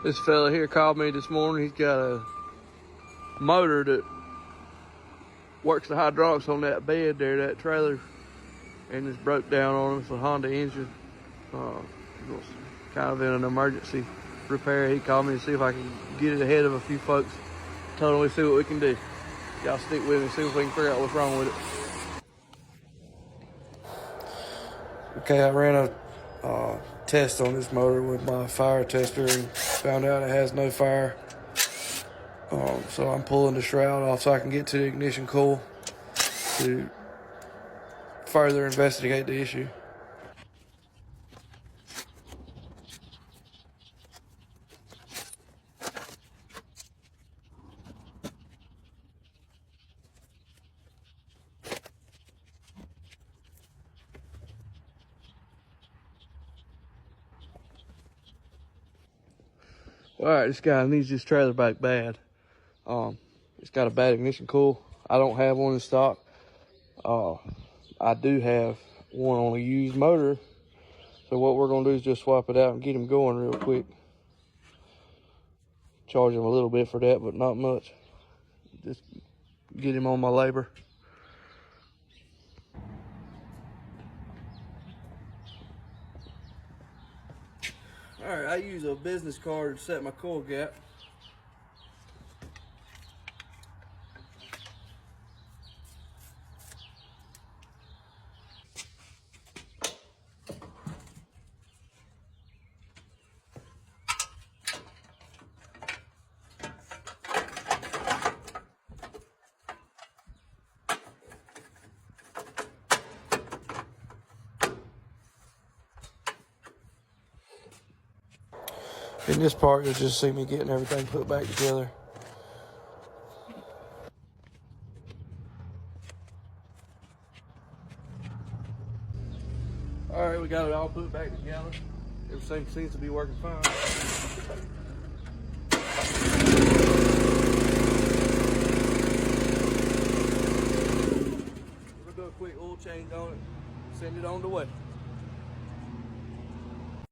This fella here called me this morning. He's got a motor that works the hydraulics on that bed there, that trailer, and it's broke down on him. It's a Honda engine. Kind of in an emergency repair. He called me to see if I can get it ahead of a few folks. Told him we'll see what we can do. Y'all stick with me and see if we can figure out what's wrong with it. Okay, I ran a test on this motor with my fire tester and found out it has no fire. So I'm pulling the shroud off so I can get to the ignition coil to further investigate the issue. All right, this guy needs this trailer back bad. It's got a bad ignition coil. I don't have one in stock. I do have one on a used motor. So what we're gonna do is just swap it out and get him going real quick. Charge him a little bit for that, but not much. Just get him on my labor. All right, I use a business card to set my coil gap. In this part, you'll just see me getting everything put back together. All right, we got it all put back together. Everything seems to be working fine. We'll do a quick oil change on it, send it on the way.